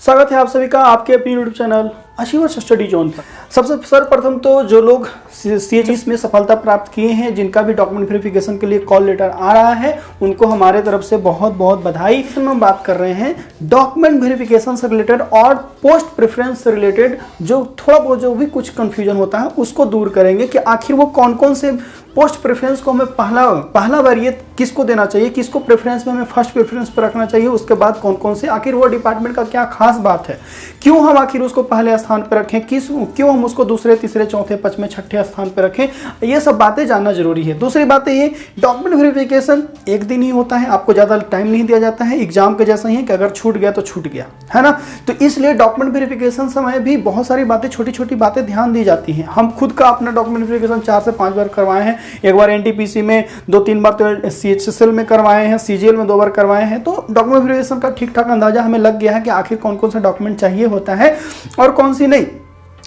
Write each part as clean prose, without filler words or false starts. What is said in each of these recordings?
स्वागत है आप सभी का आपके अपने YouTube channel achievers study zone पर। सबसे सर्वप्रथम तो जो लोग CHS में सफलता प्राप्त किए हैं, जिनका भी डॉक्यूमेंट वेरिफिकेशन के लिए कॉल लेटर आ रहा है, उनको हमारे तरफ से बहुत बहुत बधाई। इसमें हम बात कर रहे हैं डॉक्यूमेंट वेरिफिकेशन से रिलेटेड और पोस्ट प्रेफरेंस से रिलेटेड जो थोड़ा बहुत जो भी कुछ कंफ्यूजन होता है उसको दूर करेंगे कि आखिर वो कौन कौन से पोस्ट प्रेफरेंस को हमें पहला बार ये किसको देना चाहिए, किसको प्रेफरेंस में हमें फर्स्ट प्रेफरेंस पर रखना चाहिए, उसके बाद कौन कौन से, आखिर वो डिपार्टमेंट का क्या खास बात है, क्यों हम आखिर उसको पहले स्थान पर रखें, क्यों हम उसको दूसरे तीसरे चौथे पांचवें छठे स्थान पर रखें, ये सब बातें जानना जरूरी है। दूसरी बात ये डॉक्यूमेंट वेरिफिकेशन एक दिन ही होता है, आपको ज़्यादा टाइम नहीं दिया जाता है, एग्जाम के जैसा ही है कि अगर छूट गया तो छूट गया, है ना। तो इसलिए डॉक्यूमेंट वेरिफिकेशन समय भी बहुत सारी बातें, छोटी छोटी बातें ध्यान दी जाती हैं। हम खुद का अपना डॉक्यूमेंट वेरिफिकेशन 4 से 5 बार करवाए हैं, एक बार NTPC में 2-3 बार तो CHSL में करवाए हैं, CGL में 2 बार करवाए हैं। तो डॉक्यूमेंट वेरिफिकेशन का ठीक ठाक अंदाजा हमें लग गया है कि आखिर कौन कौन सा डॉक्यूमेंट चाहिए होता है और कौन सी नहीं।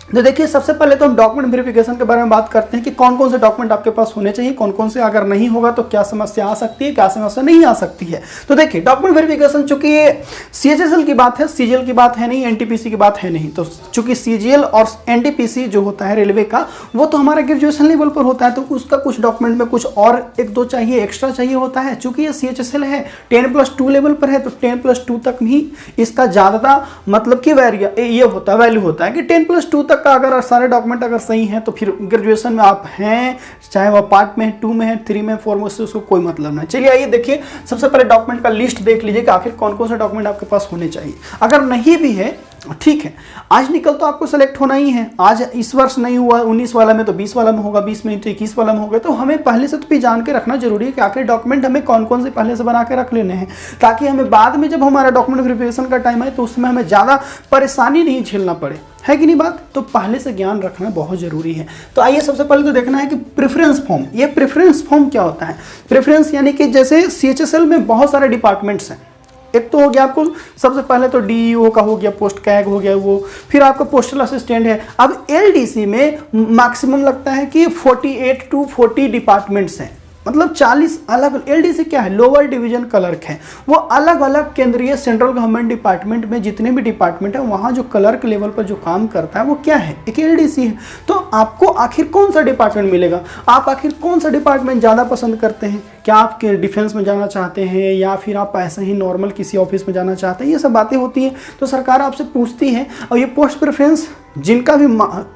तो देखिए, सबसे पहले तो हम डॉक्यूमेंट वेरिफिकेशन के बारे में बात करते हैं कि कौन कौन से डॉक्यूमेंट आपके पास होने चाहिए, कौन कौन से अगर नहीं होगा तो क्या समस्या आ सकती है, क्या समस्या नहीं आ सकती है। तो देखिए, डॉक्यूमेंट वेरिफिकेशन चूंकि ये CHSL की बात है, CGL की बात है नहीं, NTPC की बात है नहीं। तो चूंकि CGL और NTPC जो होता है रेलवे का, वो तो हमारा ग्रेजुएशन लेवल पर होता है, तो उसका कुछ डॉक्यूमेंट में कुछ और 1-2 चाहिए, एक्स्ट्रा चाहिए होता है। चूंकि ये CHSL है 10+2 लेवल पर है, तो 10+2 तक ही इसका ज़्यादा मतलब कि ये होता है, वैल्यू होता है कि 10+2 तक का अगर सारे डॉक्यूमेंट अगर सही हैं तो फिर ग्रेजुएशन में आप हैं, चाहे वो पार्ट में है, 2 में है, 3 में, 4 में, उसको कोई मतलब नहीं। चलिए आइए देखिए, सबसे पहले डॉक्यूमेंट का लिस्ट देख लीजिए कि आखिर कौन कौन से डॉक्यूमेंट आपके पास होने चाहिए। अगर नहीं भी है ठीक है, आज निकल तो आपको सेलेक्ट होना ही है। आज इस वर्ष नहीं हुआ 19 वाला में तो 20 वाला में होगा, 20 में तो 21 वाला में होगा। तो हमें पहले से तो भी जान के रखना जरूरी है कि आखिर डॉक्यूमेंट हमें कौन कौन से पहले से बना के रख लेने हैं, ताकि हमें बाद में जब हमारा डॉक्यूमेंट वेरिफिकेशन का टाइम आए तो उसमें हमें ज़्यादा परेशानी नहीं झेलना पड़े, है कि नहीं बात। तो पहले से ज्ञान रखना बहुत जरूरी है। तो आइए सबसे पहले तो देखना है कि प्रेफरेंस फॉर्म, ये प्रेफरेंस फॉर्म क्या होता है। प्रेफरेंस यानी कि जैसे CHSL में बहुत सारे डिपार्टमेंट्स हैं। एक तो हो गया आपको सबसे पहले तो DEO का हो गया, पोस्ट कैग हो गया वो, फिर आपका पोस्टल असिस्टेंट है। अब LDC में मैक्सिमम लगता है कि 48 to 40 डिपार्टमेंट्स हैं, मतलब 40 अलग। LDC क्या है, लोअर डिवीजन क्लर्क है। वो अलग अलग केंद्रीय सेंट्रल गवर्नमेंट डिपार्टमेंट में जितने भी डिपार्टमेंट है, वहाँ जो क्लर्क लेवल पर जो काम करता है वो क्या है, एक LDC है। तो आपको आखिर कौन सा डिपार्टमेंट मिलेगा, आप आखिर कौन सा डिपार्टमेंट ज़्यादा पसंद करते हैं, क्या आप डिफेंस में जाना चाहते हैं या फिर आप ऐसे ही नॉर्मल किसी ऑफिस में जाना चाहते हैं, ये सब बातें होती हैं। तो सरकार आपसे पूछती है, और ये पोस्ट प्रेफरेंस जिनका भी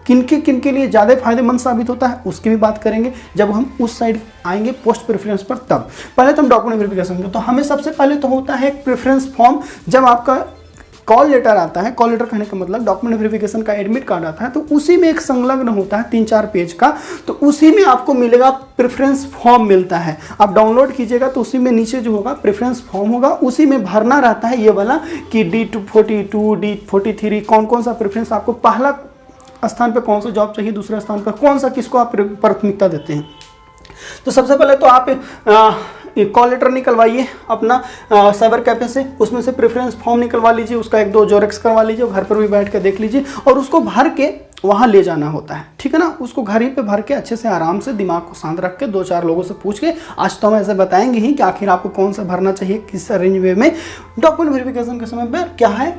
किनके लिए ज़्यादा फायदेमंद साबित होता है उसकी भी बात करेंगे जब हम उस साइड आएंगे पोस्ट प्रेफरेंस पर। तब पहले तो हम डॉक्यूमेंट वेरिफिकेशन, तो हमें सबसे पहले तो होता है एक प्रेफरेंस फॉर्म। जब आपका कॉल लेटर आता है, कॉल लेटर कहने का मतलब डॉक्यूमेंट वेरिफिकेशन का एडमिट कार्ड आता है, तो उसी में एक संलग्न होता है 3-4 पेज का, तो उसी में आपको मिलेगा प्रेफरेंस फॉर्म मिलता है। आप डाउनलोड कीजिएगा तो उसी में नीचे जो होगा प्रेफरेंस फॉर्म होगा, उसी में भरना रहता है ये वाला कि D42, D43 कौन कौन सा प्रेफरेंस आपको, पहला स्थान पर कौन सा जॉब चाहिए, दूसरे स्थान पर कौन सा, किसको आप प्राथमिकता देते हैं। तो सबसे पहले तो आप कॉल लेटर निकलवाइए अपना साइबर कैफे से, उसमें से प्रेफरेंस फॉर्म निकलवा लीजिए, उसका 1-2 जेरॉक्स करवा लीजिए, घर पर भी बैठ के देख लीजिए और उसको भर के वहाँ ले जाना होता है, ठीक है ना। उसको घर ही पे भर के अच्छे से आराम से दिमाग को शांत रख के 2-4 लोगों से पूछ के, आज तो हम ऐसे बताएंगे ही कि आखिर आपको कौन सा भरना चाहिए, किस अरेंज वे में डॉक्यूमेंट वेरिफिकेशन के समय पर क्या है,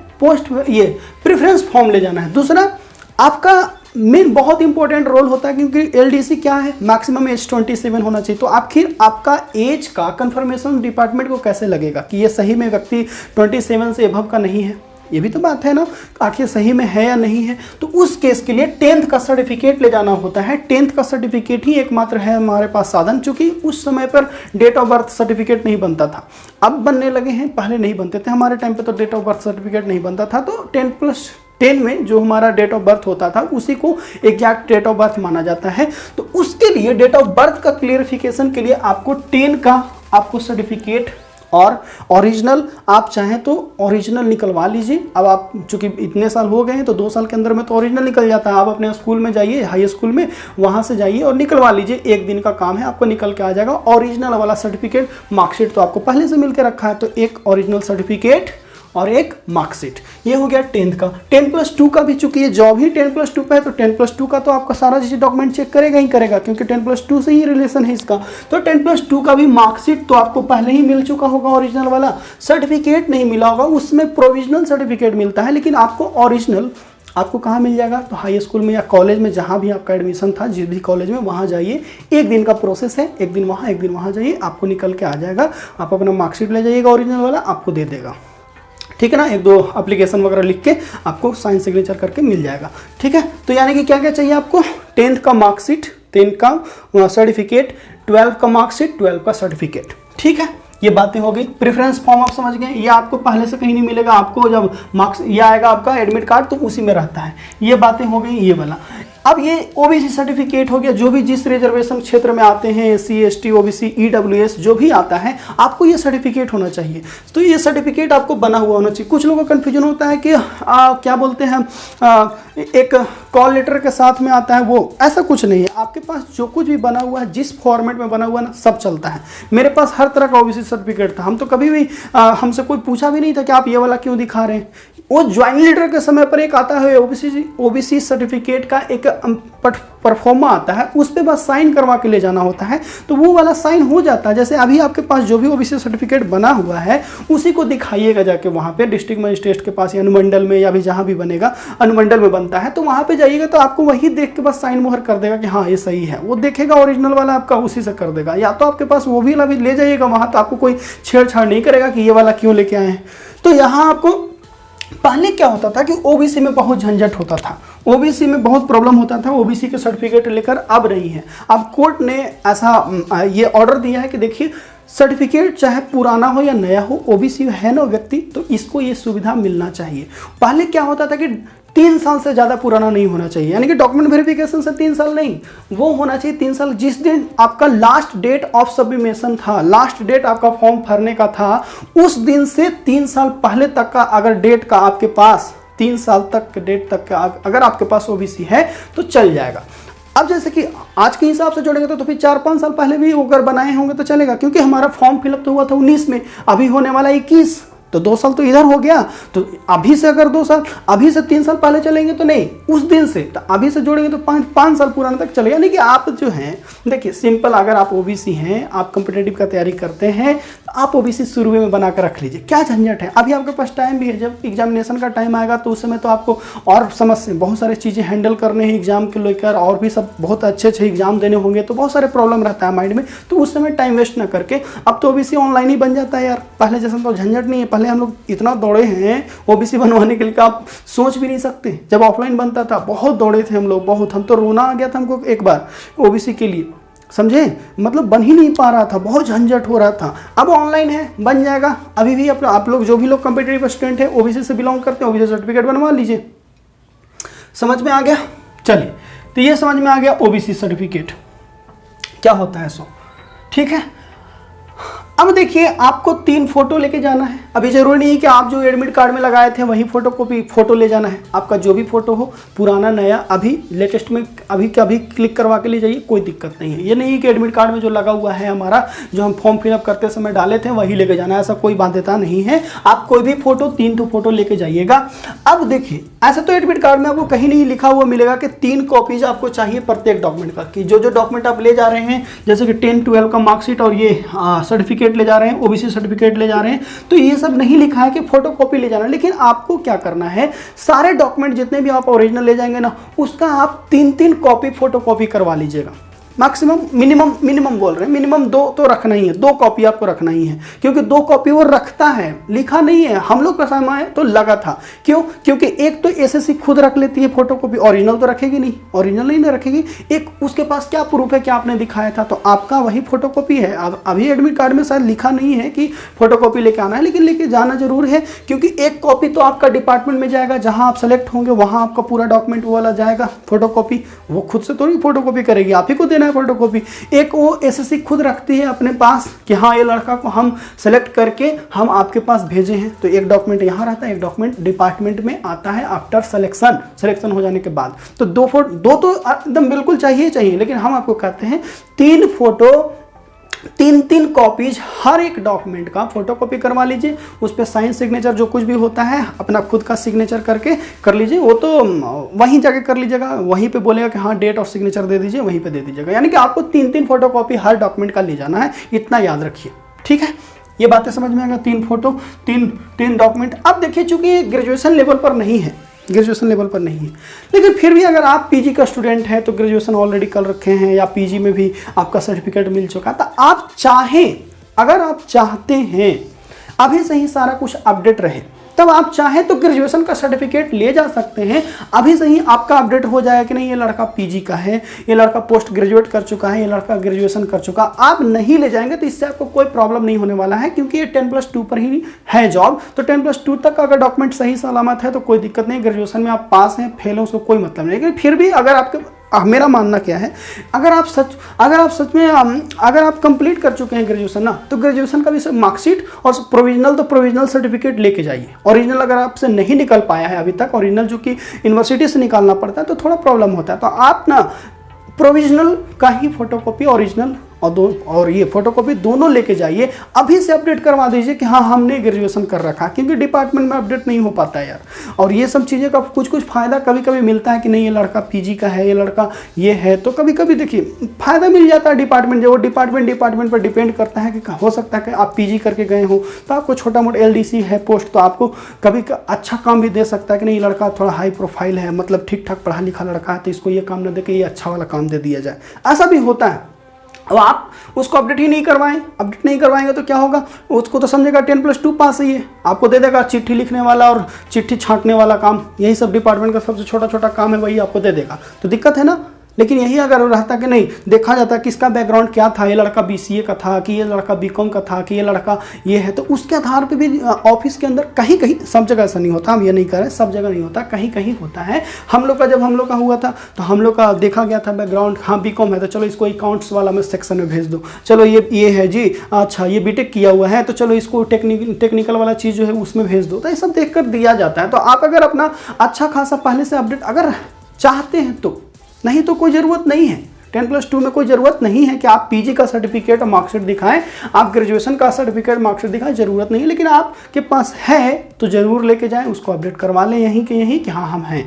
ये प्रेफरेंस फॉर्म ले जाना है। दूसरा आपका मेन बहुत इंपॉर्टेंट रोल होता है, क्योंकि LDC क्या है, मैक्सिमम एज 27 होना चाहिए। तो आखिर आपका एज का कंफर्मेशन डिपार्टमेंट को कैसे लगेगा कि ये सही में व्यक्ति 27 से एबव का नहीं है, ये भी तो बात है ना, आखिर सही में है या नहीं है। तो उस केस के लिए 10th का सर्टिफिकेट ले जाना होता है। 10th का सर्टिफिकेट ही एकमात्र है हमारे पास साधन, चूंकि उस समय पर डेट ऑफ बर्थ सर्टिफिकेट नहीं बनता था, अब बनने लगे हैं, पहले नहीं बनते थे। हमारे टाइम पे तो डेट ऑफ बर्थ सर्टिफिकेट नहीं बनता था, तो 10+10 में जो हमारा डेट ऑफ बर्थ होता था उसी को एग्जैक्ट डेट ऑफ बर्थ माना जाता है। तो उसके लिए डेट ऑफ बर्थ का क्लियरिफिकेशन के लिए आपको 10 का आपको सर्टिफिकेट और ओरिजिनल, आप चाहें तो ओरिजिनल निकलवा लीजिए। अब आप चूंकि इतने साल हो गए हैं तो 2 साल के अंदर में तो ओरिजिनल निकल जाता है। आप अपने स्कूल में जाइए, हाई स्कूल में, वहाँ से जाइए और निकलवा लीजिए, 1 दिन का काम है, आपको निकल के आ जाएगा ओरिजिनल वाला सर्टिफिकेट। मार्कशीट तो आपको पहले से मिल के रखा है, तो एक ओरिजिनल सर्टिफिकेट और एक मार्कशीट। ये हो गया 10th का। 10+2 का भी, चूंकि ये जॉब ही 10+2 पे है तो 10+2 का तो आपका सारा चीज़ डॉक्यूमेंट चेक करेगा ही करेगा, क्योंकि 10+2 से ही रिलेशन है इसका। तो 10+2 का भी मार्कशीट तो आपको पहले ही मिल चुका होगा, ओरिजिनल वाला। सर्टिफिकेट नहीं मिला होगा, उसमें प्रोविजनल सर्टिफिकेट मिलता है, लेकिन आपको ओरिजिनल आपको कहाँ मिल जाएगा, तो हाई स्कूल में या कॉलेज में, जहाँ भी आपका एडमिशन था, जिस भी कॉलेज में, वहाँ जाइए। एक दिन का प्रोसेस है, एक दिन वहाँ एक दिन वहाँ जाइए, आपको निकल के आ जाएगा। आप अपना मार्कशीट ले जाइएगा, ओरिजिनल वाला आपको दे देगा, ठीक है ना। 1-2 एप्लीकेशन वगैरह लिख के आपको साइन सिग्नेचर करके मिल जाएगा, ठीक है। तो यानी कि क्या क्या चाहिए आपको, 10th का मार्कशीट, 10th का सर्टिफिकेट, 12th का मार्कशीट, 12th का सर्टिफिकेट, ठीक है। ये बातें हो गई। प्रेफरेंस फॉर्म आप समझ गए, ये आपको पहले से कहीं नहीं मिलेगा, आपको जब मार्क्स ये आएगा आपका एडमिट कार्ड तो उसी में रहता है। ये बातें हो गई ये वाला। अब ये ओबीसी सर्टिफिकेट हो गया, जो भी जिस रिजर्वेशन क्षेत्र में आते हैं, SC ST OBC EWS जो भी आता है, आपको ये सर्टिफिकेट होना चाहिए। तो ये सर्टिफिकेट आपको बना हुआ होना चाहिए। कुछ लोगों को कन्फ्यूजन होता है कि क्या बोलते हैं, एक कॉल लेटर के साथ में आता है, वो ऐसा कुछ नहीं है। आपके पास जो कुछ भी बना हुआ है, जिस फॉर्मेट में बना हुआ है ना, सब चलता है। मेरे पास हर तरह का ओबीसी सर्टिफिकेट था, हम तो कभी भी हमसे कोई पूछा भी नहीं था कि आप ये वाला क्यों दिखा रहे हैं। वो ज्वाइनिंग लेटर के समय पर एक आता है ओबीसी सर्टिफिकेट का एक परफॉर्मा आता है, उस पर बस साइन करवा के ले जाना होता है, तो वो वाला साइन हो जाता है। जैसे अभी आपके पास जो भी ओबीसी सर्टिफिकेट बना हुआ है, उसी को दिखाइएगा जाके वहाँ पे डिस्ट्रिक्ट मजिस्ट्रेट के पास या अनुमंडल में, या भी जहाँ भी बनेगा, अनुमंडल में बनता है, तो वहाँ पे जाइएगा तो आपको वही देख के बस साइन मोहर कर देगा कि हाँ ये सही है। वो देखेगा ओरिजिनल वाला आपका, उसी से कर देगा। या तो आपके पास वो भी वाला भी ले जाइएगा वहाँ, तो आपको कोई छेड़छाड़ नहीं करेगा कि ये वाला क्यों लेके आए हैं। तो यहाँ आपको पहले क्या होता था कि ओबीसी में बहुत झंझट होता था, ओबीसी में बहुत प्रॉब्लम होता था, ओबीसी के सर्टिफिकेट लेकर अब रही है। अब कोर्ट ने ऐसा ये ऑर्डर दिया है कि देखिए, सर्टिफिकेट चाहे पुराना हो या नया हो, ओबीसी है ना व्यक्ति, तो इसको ये सुविधा मिलना चाहिए। पहले क्या होता था कि 3 साल से ज़्यादा पुराना नहीं होना चाहिए, यानी कि डॉक्यूमेंट वेरिफिकेशन से 3 साल नहीं, वो होना चाहिए 3 साल। जिस दिन आपका लास्ट डेट ऑफ सबमिशन था, लास्ट डेट आपका फॉर्म भरने का था, उस दिन से 3 साल पहले तक का अगर डेट का आपके पास 3 साल तक के डेट तक का अगर आपके पास ओबीसी है तो चल जाएगा। अब जैसे कि आज के हिसाब से जोड़ेंगे तो फिर 4-5 साल पहले भी अगर बनाए होंगे तो चलेगा, क्योंकि हमारा फॉर्म फिलअप तो हुआ था 19 में, अभी होने वाला 21, तो 2 साल तो इधर हो गया। तो अभी से अगर 2 साल, अभी से 3 साल पहले चलेंगे तो नहीं, उस दिन से तो अभी से जोड़ेंगे तो 5 साल पुराना तक चलेगा। यानी कि आप जो हैं, देखिए सिंपल, अगर आप ओबीसी हैं, आप कॉम्पिटिटिव का तैयारी करते हैं, तो आप ओबीसी शुरू में बना कर रख लीजिए, क्या झंझट है। अभी आपके पास टाइम भी है, जब एग्जामिनेशन का टाइम आएगा तो उस समय तो आपको और समस्या, बहुत सारी चीज़ें हैंडल करने हैं एग्जाम के लेकर, और भी सब बहुत अच्छे एग्जाम देने होंगे, तो बहुत सारे प्रॉब्लम रहता है माइंड में, तो उस समय टाइम वेस्ट ना करके अब तो ओबीसी ऑनलाइन ही बन जाता है यार। पहले जैसा तो झंझट नहीं है, पहले हम लोग इतना दौड़े हैं ओबीसी बनवाने के लिए, आप सोच भी नहीं सकते। जब ऑफलाइन बनता था बहुत दौड़े थे हम लोग, बहुत, हम तो रोना आ गया था हमको एक बार ओबीसी के लिए, समझे, मतलब बन ही नहीं पा रहा था, बहुत झंझट हो रहा था। अब ऑनलाइन है, बन जाएगा। अभी भी आप लोग जो भी लोग कॉम्पिटिटिव स्टूडेंट है, ओबीसी से बिलोंग करते हैं, ओबीसी सर्टिफिकेट बनवा लीजिए। समझ में आ गया? चलिए, तो ये समझ में आ गया ओबीसी सर्टिफिकेट क्या होता है, सो ठीक है। अब देखिए, आपको 3 फोटो लेके जाना है। अभी जरूरी नहीं है कि आप जो एडमिट कार्ड में लगाए थे वही फोटो ले जाना है, आपका जो भी फोटो हो, पुराना नया, अभी लेटेस्ट में अभी क्लिक करवा के ले जाइए, कोई दिक्कत नहीं है। ये नहीं है कि एडमिट कार्ड में जो लगा हुआ है हमारा, जो हम फॉर्म फिलअप करते समय डाले थे वही लेके जाना है, ऐसा कोई बाध्यता नहीं है। आप कोई भी फोटो, 3 फोटो लेके जाइएगा। अब देखिए, ऐसा तो एडमिट कार्ड में आपको कहीं नहीं लिखा हुआ मिलेगा कि 3 कॉपीज आपको चाहिए प्रत्येक डॉक्यूमेंट का, कि जो डॉक्यूमेंट आप ले जा रहे हैं, जैसे कि 10-12 का मार्कशीट और ये सर्टिफिकेट ले जा रहे हैं, ओबीसी सर्टिफिकेट ले जा रहे हैं, तो ये सब नहीं लिखा है कि फोटोकॉपी ले जाना। लेकिन आपको क्या करना है, सारे डॉक्यूमेंट जितने भी आप ओरिजिनल ले जाएंगे ना, उसका आप 3-3 कॉपी फोटोकॉपी करवा लीजिएगा। मैक्सिमम, मिनिमम बोल रहे हैं, मिनिमम 2 तो रखना ही है, 2 कॉपी आपको रखना ही है, क्योंकि 2 कॉपी वो रखता है, लिखा नहीं है। हम लोग का समय तो लगा था, क्यों? क्योंकि एक तो एसएससी खुद रख लेती है फोटोकॉपी, ओरिजिनल तो रखेगी नहीं, ओरिजिनल नहीं रखेगी। एक उसके पास क्या प्रूफ है कि आपने दिखाया था, तो आपका वही फोटोकॉपी है। अब अभी एडमिट कार्ड में शायद लिखा नहीं है कि फोटोकॉपी लेके आना है, लेकिन लेके जाना जरूर है, क्योंकि एक कॉपी तो आपका डिपार्टमेंट में जाएगा, जहां आप सेलेक्ट होंगे वहां आपका पूरा डॉक्यूमेंट वाला जाएगा फोटोकॉपी। वो खुद से थोड़ी फोटोकॉपी करेगी, आप ही को देना है फोटोकॉपी। एक वो एसएससी खुद रखती है अपने पास कि हाँ, ये लड़का को हम सेलेक्ट करके हम आपके पास भेजे हैं। तो एक डॉक्यूमेंट यहाँ रहता है, एक डॉक्यूमेंट डिपार्टमेंट में आता है आफ्टर सिलेक्शन हो जाने के बाद। तो 2 तो एकदम बिल्कुल चाहिए, लेकिन हम आपको कहते हैं 3 फोटो 3 कॉपीज हर एक डॉक्यूमेंट का फोटोकॉपी करवा लीजिए, उस पर साइन सिग्नेचर जो कुछ भी होता है अपना खुद का सिग्नेचर करके कर लीजिए। वो तो वहीं जाके कर लीजिएगा, वहीं पे बोलेगा कि हाँ डेट और सिग्नेचर दे दीजिए, वहीं पे दे दीजिएगा। यानी कि आपको 3 फोटोकॉपी हर डॉक्यूमेंट का ले जाना है, इतना याद रखिए, ठीक है। ये बातें समझ में आ गया, 3 फोटो 3 डॉक्यूमेंट। अब देखिए चूंकि ग्रेजुएशन लेवल पर नहीं है, ग्रेजुएशन लेवल पर नहीं है, लेकिन फिर भी अगर आप पीजी का स्टूडेंट हैं तो ग्रेजुएशन ऑलरेडी कर रखे हैं या पीजी में भी आपका सर्टिफिकेट मिल चुका है, तो आप चाहें, अगर आप चाहते हैं अभी से ही सारा कुछ अपडेट रहे, तब आप चाहें तो ग्रेजुएशन का सर्टिफिकेट ले जा सकते हैं। अभी से ही आपका अपडेट हो जाएगा कि नहीं ये लड़का पीजी का है, ये लड़का पोस्ट ग्रेजुएट कर चुका है, ये लड़का ग्रेजुएशन कर चुका। आप नहीं ले जाएंगे तो इससे आपको कोई प्रॉब्लम नहीं होने वाला है, क्योंकि ये 10+2 पर ही है जॉब। तो 10+2 तक अगर डॉक्यूमेंट सही सलामत है तो कोई दिक्कत नहीं। ग्रेजुएशन में आप पास हैं फेल हैं उसको कोई मतलब नहीं। लेकिन फिर भी अगर आपके, मेरा मानना क्या है, अगर आप सच में अगर आप कंप्लीट कर चुके हैं ग्रेजुएशन ना, तो ग्रेजुएशन का भी मार्कशीट और प्रोविजनल, तो प्रोविजनल सर्टिफिकेट लेके जाइए। ओरिजिनल अगर आपसे नहीं निकल पाया है अभी तक, ओरिजिनल जो कि यूनिवर्सिटी से निकालना पड़ता है तो थोड़ा प्रॉब्लम होता है, तो आप ना प्रोविजनल का ही फोटोकॉपी, ओरिजिनल और ये फोटोकॉपी दोनों लेके जाइए। अभी से अपडेट करवा दीजिए कि हाँ हमने ग्रेजुएशन कर रखा, क्योंकि डिपार्टमेंट में अपडेट नहीं हो पाता है यार। और ये सब चीज़ें का कुछ फ़ायदा कभी कभी मिलता है कि नहीं ये लड़का पीजी का है, ये लड़का ये है, तो कभी कभी देखिए फ़ायदा मिल जाता है डिपार्टमेंट। जो डिपार्टमेंट पर डिपेंड करता है कि हो सकता है कि आप पीजी करके गए हो तो आपको छोटा मोटा एलडीसी है पोस्ट, तो आपको कभी अच्छा काम भी दे सकता है कि नहीं ये लड़का थोड़ा हाई प्रोफाइल है, मतलब ठीक ठाक पढ़ा लिखा लड़का है, तो इसको ये काम न दे के ये अच्छा वाला काम दे दिया जाए, ऐसा भी होता है। अब आप उसको अपडेट ही नहीं करवाएं, अपडेट नहीं करवाएंगे तो क्या होगा, उसको तो समझेगा 10+2 पास ही है, आपको दे देगा चिट्ठी लिखने वाला और चिट्ठी छांटने वाला काम, यही सब डिपार्टमेंट का सबसे छोटा काम है, वही आपको दे देगा, तो दिक्कत है ना। लेकिन यही अगर रहता कि नहीं देखा जाता किसका बैकग्राउंड क्या था, ये लड़का बीसीए का था कि ये लड़का बीकॉम का था कि ये लड़का ये है, तो उसके आधार पे भी ऑफिस के अंदर कहीं कहीं, सब जगह ऐसा नहीं होता, हम ये नहीं कर रहे सब जगह नहीं होता, कहीं कहीं होता है। हम लोग का जब हम लोग का हुआ था तो हम लोग का देखा गया था बैकग्राउंड, हाँ बीकॉम है तो चलो इसको अकाउंट्स वाला में सेक्शन में भेज दो, चलो ये है जी, अच्छा ये बीटेक किया हुआ है तो चलो इसको टेक्निकल वाला चीज़ जो है उसमें भेज दो, तो ये सब देख कर दिया जाता है। तो आप अगर अपना अच्छा खासा पहले से अपडेट अगर चाहते हैं तो, नहीं तो कोई ज़रूरत नहीं है। 10+2 में कोई ज़रूरत नहीं है कि आप पीजी का सर्टिफिकेट और मार्कशीट दिखाएं, आप ग्रेजुएशन का सर्टिफिकेट मार्कशीट दिखाएं, ज़रूरत नहीं है। लेकिन आपके पास है तो ज़रूर लेके जाएं, उसको अपडेट करवा लें यहीं के यहीं कि हाँ हम हैं,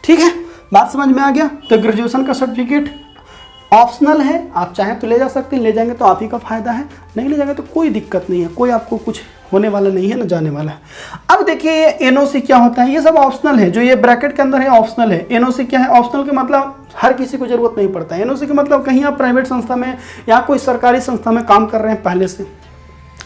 ठीक है। बात समझ में आ गया। तो ग्रेजुएशन का सर्टिफिकेट ऑप्शनल है, आप चाहें तो ले जा सकते हैं, ले जाएंगे तो आप ही का फायदा है, नहीं ले जाएंगे तो कोई दिक्कत नहीं है, कोई आपको कुछ होने वाला नहीं है ना जाने वाला है। अब देखिए एनओसी क्या होता है, ये सब ऑप्शनल है, जो ये ब्रैकेट के अंदर है ऑप्शनल है। एनओसी क्या है, ऑप्शनल के मतलब हर किसी को जरूरत नहीं पड़ता है। एनओसी का मतलब कहीं आप प्राइवेट संस्था में या कोई सरकारी संस्था में काम कर रहे हैं, पहले से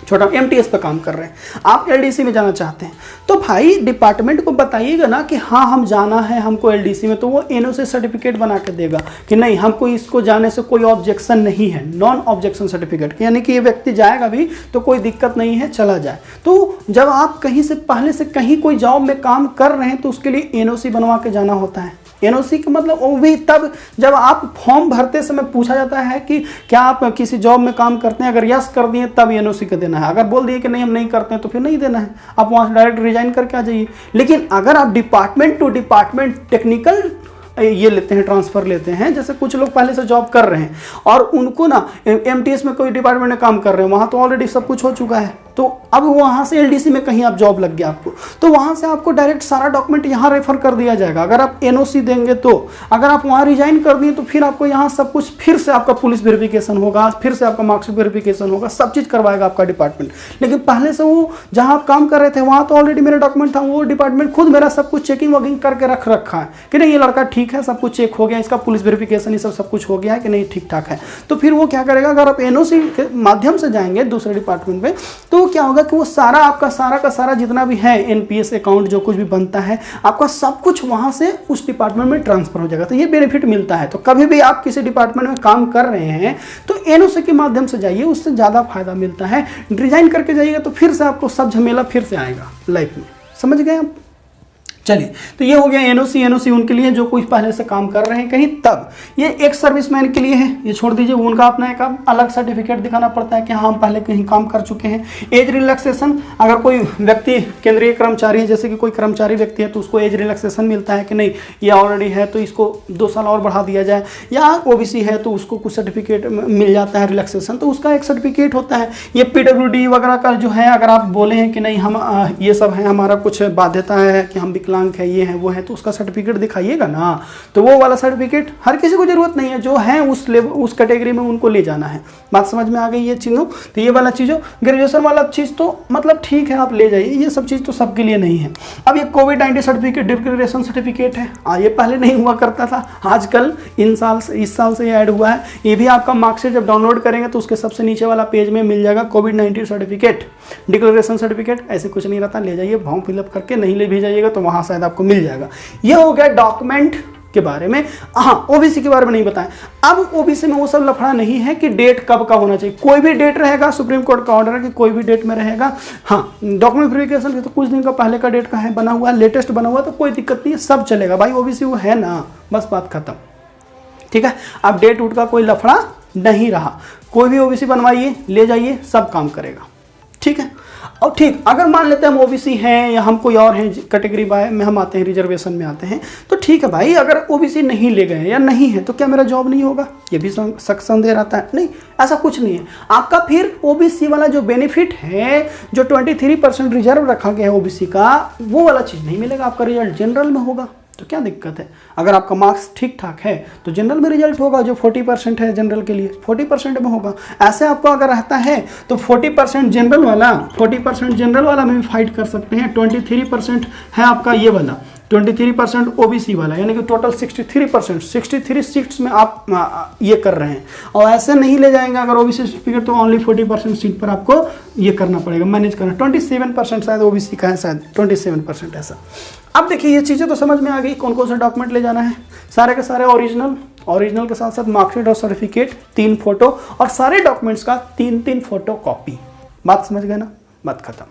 छोटा एमटीएस पे काम कर रहे हैं, आप एलडीसी में जाना चाहते हैं, तो भाई डिपार्टमेंट को बताइएगा ना कि हाँ हम जाना है हमको एलडीसी में, तो वो एनओसी सर्टिफिकेट बना के देगा कि नहीं हमको इसको जाने से कोई ऑब्जेक्शन नहीं है, नॉन ऑब्जेक्शन सर्टिफिकेट, यानी कि ये व्यक्ति जाएगा भी तो कोई दिक्कत नहीं है, चला जाए। तो जब आप कहीं से पहले से कहीं कोई जॉब में काम कर रहे हैं तो उसके लिए एनओसी बनवा के जाना होता है। एनओसी का मतलब वो भी तब जब आप फॉर्म भरते समय पूछा जाता है कि क्या आप किसी जॉब में काम करते हैं, अगर यस कर दिए तब एनओसी का देना है, अगर बोल दिए कि नहीं हम नहीं करते हैं तो फिर नहीं देना है, आप वहाँ से डायरेक्ट रिजाइन करके आ जाइए। लेकिन अगर आप डिपार्टमेंट टू डिपार्टमेंट टेक्निकल ये लेते हैं, ट्रांसफ़र लेते हैं, जैसे कुछ लोग पहले से जॉब कर रहे हैं और उनको ना एमटीएस में कोई डिपार्टमेंट में काम कर रहे हैं, वहाँ तो ऑलरेडी सब कुछ हो चुका है, तो अब वहाँ से एलडीसी में कहीं आप जॉब लग गया आपको, तो वहाँ से आपको डायरेक्ट सारा डॉक्यूमेंट यहाँ रेफर कर दिया जाएगा। अगर आप एनओसी देंगे तो, अगर आप वहाँ रिजाइन कर दिए तो फिर आपको यहाँ सब कुछ फिर से आपका पुलिस वेरिफिकेशन होगा, फिर से आपका मार्क्स वेरिफिकेशन होगा, सब चीज़ करवाएगा आपका डिपार्टमेंट। लेकिन पहले से वो जहाँ आप काम कर रहे थे वहाँ तो ऑलरेडी मेरा डॉक्यूमेंट था, वो डिपार्टमेंट खुद मेरा सब कुछ चेकिंग वॉकिंग करके रख रखा है कि नहीं ये लड़का ठीक है, सब कुछ चेक हो गया, इसका पुलिस वेरिफिकेशन ये सब कुछ हो गया है कि नहीं ठीक ठाक है। तो फिर वो क्या करेगा, अगर आप एनओसी के माध्यम से जाएंगे दूसरे डिपार्टमेंट में तो क्या होगा कि वो सारा आपका सारा का सारा जितना भी है एनपीएस अकाउंट जो कुछ भी बनता है आपका सब कुछ वहां से उस डिपार्टमेंट में ट्रांसफर हो जाएगा। तो ये बेनिफिट मिलता है। तो कभी भी आप किसी डिपार्टमेंट में काम कर रहे हैं तो एनओसी के माध्यम से जाइए, उससे ज़्यादा फायदा मिलता है। रिजाइन करके जाइएगा तो फिर से आपको सब झमेला फिर से आएगा लाइफ में, समझ गए आप। चलिए, तो ये हो गया एनओसी। एनओसी उनके लिए जो कोई पहले से काम कर रहे हैं कहीं। तब ये एक सर्विसमैन के लिए है, ये छोड़ दीजिए, उनका अपना एक अलग सर्टिफिकेट दिखाना पड़ता है कि हाँ हम पहले कहीं काम कर चुके हैं। एज रिलैक्सेशन, अगर कोई व्यक्ति केंद्रीय कर्मचारी है, जैसे कि कोई कर्मचारी व्यक्ति है, तो उसको एज रिलैक्सेशन मिलता है कि नहीं ये ऑलरेडी है तो इसको 2 साल और बढ़ा दिया जाए। या ओबीसी है तो उसको कुछ सर्टिफिकेट मिल जाता है रिलैक्सेशन, तो उसका एक सर्टिफिकेट होता है। ये पीडब्ल्यूडी वगैरह का जो है, अगर आप बोले हैं कि नहीं हम ये सब है, हमारा कुछ बाध्यता है कि हम विकलांग है, ये है वो है, तो उसका सर्टिफिकेट दिखाइएगा ना। तो वो वाला सर्टिफिकेट हर किसी को जरूरत नहीं है, जो है उस लेवल उस कैटेगरी में उनको ले जाना है। बात समझ में आ गई ये चीज़ों। तो ये वाला चीज़ों, ग्रेजुएशन वाला चीज़ तो मतलब ठीक है आप ले जाइए, ये सब चीज़ तो सबके लिए नहीं है। अब ये कोविड-19 सर्टिफिकेट, डिक्लेरेशन सर्टिफिकेट है, ये पहले नहीं हुआ करता था, आजकल इस साल से ऐड हुआ है। ये भी आपका मार्कशीट जब डाउनलोड करेंगे तो उसके सबसे नीचे वाला पेज में मिल जाएगा कोविड-19 सर्टिफिकेट, डिक्लेरेशन सर्टिफिकेट। ऐसे कुछ नहीं रहता, ले जाइए फॉर्म फिलअप करके, नहीं ले भी जाइएगा तो वहाँ शायद आपको मिल जाएगा। ये हो गया डॉक्यूमेंट के बारे में। हाँ, ओबीसी के बारे में नहीं बताएं। अब ओबीसी में वो सब लफड़ा नहीं है कि डेट कब का होना चाहिए, कोई भी डेट रहेगा, सुप्रीम कोर्ट का ऑर्डर है कि कोई भी डेट में रहेगा। हाँ, डॉक्यूमेंट वेरिफिकेशन के तो कुछ दिन का पहले का डेट का है, बना हुआ है, लेटेस्ट बना हुआ, तो कोई दिक्कत नहीं है, सब चलेगा भाई, ओबीसी वो है ना, बस बात खत्म। ठीक है, अब डेट उट का कोई लफड़ा नहीं रहा, कोई भी ओबीसी बनवाइए, ले जाइए, सब काम करेगा। ठीक है। और ठीक, अगर मान लेते हैं हम ओबीसी हैं या हम कोई और हैं कैटेगरी बाय में हम आते हैं, रिजर्वेशन में आते हैं, तो ठीक है भाई, अगर ओबीसी नहीं ले गए या नहीं है तो क्या मेरा जॉब नहीं होगा, ये भी संदेह रहता है। नहीं, ऐसा कुछ नहीं है। आपका फिर ओबीसी वाला जो बेनिफिट है, जो 23% रिजर्व रखा गया है ओबीसी का, वो वाला चीज़ नहीं मिलेगा, आपका रिजल्ट जनरल में होगा। तो क्या दिक्कत है, अगर आपका मार्क्स ठीक ठाक है तो जनरल में रिजल्ट होगा, जो 40% है जनरल के लिए 40% में होगा। ऐसे आपको अगर रहता है तो 40% जनरल वाला में भी फाइट कर सकते हैं। 23% है आपका ये वाला, 23% ओबीसी वाला, यानी कि टोटल 63 सीट्स में आप ये कर रहे हैं। और ऐसे नहीं ले जाएंगे अगर ओबीसी सर्टिफिकेट, तो ओनली 40% सीट पर आपको ये करना पड़ेगा, मैनेज करना। 27% शायद ओबीसी का है, शायद 27% ऐसा। अब देखिए, ये चीज़ें तो समझ में आ गई, कौन कौन सा डॉक्यूमेंट ले जाना है। सारे के सारे ओरिजिनल के साथ साथ मार्कशीट और सर्टिफिकेट, 3 फोटो, और सारे डॉक्यूमेंट्स का 3 फोटो कॉपी। बात समझ गए ना, बात खत्म।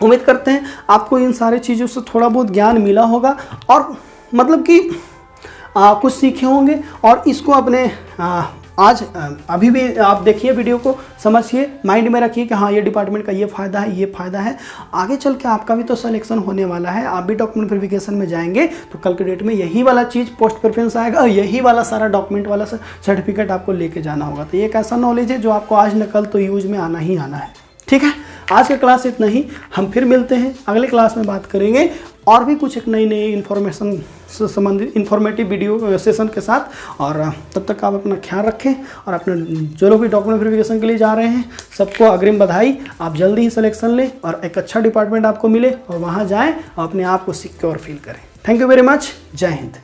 उम्मीद करते हैं आपको इन सारी चीज़ों से थोड़ा बहुत ज्ञान मिला होगा, और मतलब कि कुछ सीखे होंगे, और इसको अपने आज अभी भी आप देखिए वीडियो को, समझिए, माइंड में रखिए कि हाँ ये डिपार्टमेंट का ये फ़ायदा है, ये फ़ायदा है। आगे चल के आपका भी तो सिलेक्शन होने वाला है, आप भी डॉक्यूमेंट वेरिफिकेशन में जाएंगे तो कल के डेट में यही वाला चीज़ पोस्ट प्रेफरेंस आएगा, और यही वाला सारा डॉक्यूमेंट वाला सर्टिफिकेट आपको लेके जाना होगा। तो ये एक ऐसा नॉलेज है जो आपको आज न कल तो यूज में आना ही आना है। ठीक है, आज का क्लास इतना ही, हम फिर मिलते हैं अगले क्लास में, बात करेंगे और भी कुछ एक नई इन्फॉर्मेशन से संबंधित इन्फॉर्मेटिव वीडियो सेशन के साथ। और तब तक आप अपना ख्याल रखें, और अपने जो लोग भी डॉक्यूमेंट वेरिफिकेशन के लिए जा रहे हैं सबको अग्रिम बधाई। आप जल्दी ही सिलेक्शन लें और एक अच्छा डिपार्टमेंट आपको मिले, और वहाँ जाएँ और अपने आप को सिक्योर फील करें। थैंक यू वेरी मच, जय हिंद।